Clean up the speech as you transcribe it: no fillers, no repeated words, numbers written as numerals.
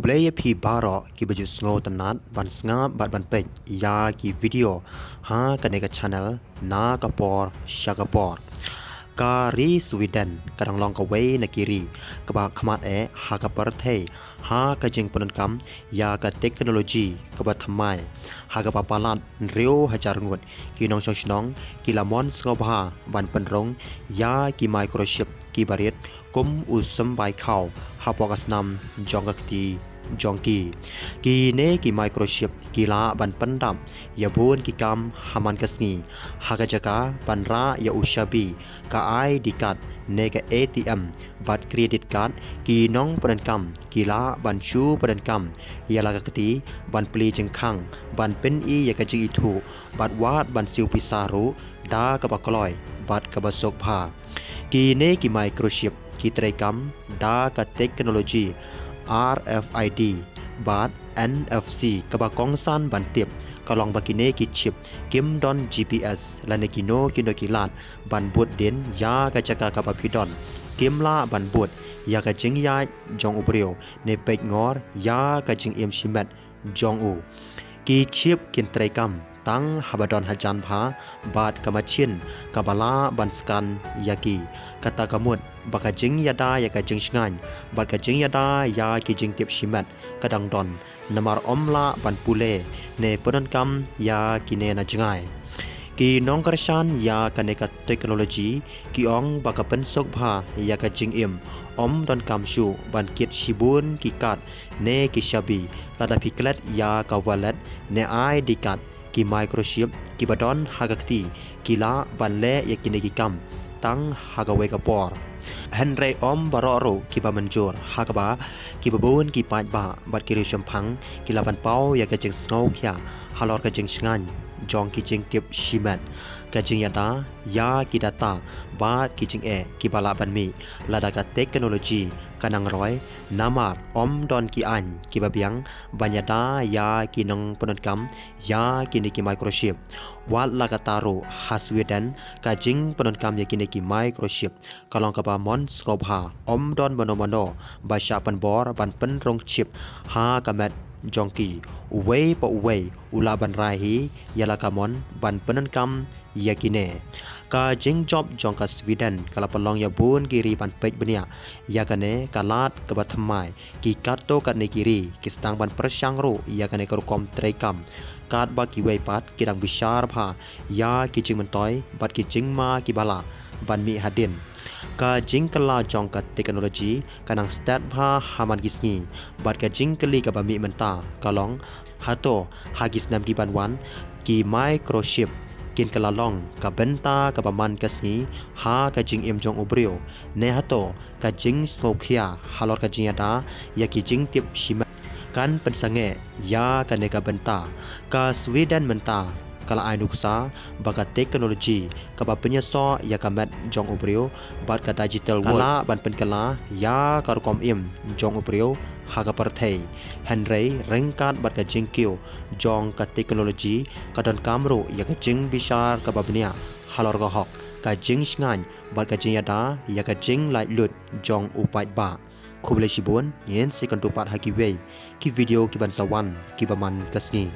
Kublai pi baro ki baju sngo tanat ban snga bat ban pe ya ki video ha kaneka channel na kapor shakapor Kari Sweden kadang long ka wei na kiri kaba khamat ha ka parthe ha ka jing penankam ya ka teknologi kaba thamai ha ka papalat reu hajar ngut ki nong chong ki lamon sngoba ban penrong ya ki microchip ki barit kum usam bai khau ha pokas nam jongakti jongki ki ne ki microchip ki la ban pandam ya bun ki kam haman kasngi haga jaka banra ya ushabi ka ai dikat ne ka ATM bat credit card ki nong penankam ki la ban chu penankam ya la ka kati ban pli jeng khang ban pen I ya ka jing itu bat wat ban siu pisaru da ka bakloi bat ka basok pha ki ne ki microchip ki trekam da ka teknologi RFID bat NFC kabakong san ban tiep kalong bakine ki chip kim don GPS lane kino kino kilat ban bud den ya ka chaka kapapidon kim la ban bud ya ka jing ya jong ubreo ne pek ngor ya ka jing em shimet jong u ki chip kin trekam tang habadon hajan pha bat kamachin kabala ban skan yaki kata kamut baka jing yada ya ka jing shngan baka jing yada ya ki jing tip shimat kadang don namar omla ban pule ne penan kam ya kine na jengai ki nong karshan ya kaneka teknologi ki ong baka pensok bha ya ka jing im om don kam shu ban kit shibun ki kat ne ki shabi lada piklet ya ka wallet ne ai dikat ki microchip ki badon hagakti kila banle yakine ki kam tang hagawe kapor Henry om baroro ki ba manjur hagaba ki babun ki pat ba bat ki rishampang ki laban pau ya ka jing sngau kya halor ka jing sngan jong ki jing tip shimat ka jing yada ya ki data bat ki jing ki bala ban mi lada ka teknologi kanang roi namar om don ki an ki babiang banyada ya ki nong penankam ya ki ni ki microchip wat lakataru hasweden ka jing penankam ya ki ni ki microchip kalong ka ba mon skobha om don mano ba sha pan bor ban pen rong chip ha kamet jongki uwei pa uwei ula ban rahi yala kamon ban penankam yakine ka jing job jong ka Sweden kala palong ya bun kiri ban pek benia ya kane kalat ke bathamai ki kato kat ne kiri ki stang ban persyang ro ya kane ka kom trekam kat ba ki wei pat kidang bisar pha ya ki jing mentoy bat ki jing ma ki bala ban mi hadin ka jing kala jong ka teknologi kanang stat pha haman gisngi bat ka jing kali ka ba mi menta kalong hato hagis nam ki ban wan ki microchip kin kalalong ka benta ka paman kasni ha ka jing em jong ubrio ne hato ka jing skokhia halor ka jing ada ya ki jing tip shima kan pensange ya ka ne ka benta ka Sweden menta kala ainuksa baka teknologi ka ba penyaso ya ka mat jong ubrio bat ka digital kala ban pen kala ya ka kom em jong ubrio haga parthei Henry rengkat bat ka jing kio jong ka teknologi ka don kamro ya ka jing bisar ka babnia halor ka hok ka jing sngan bat ka jing yada ya ka jing lai lut jong upai ba khuble shibun yen second to part haki wei ki video ki ban sawan ki baman kasni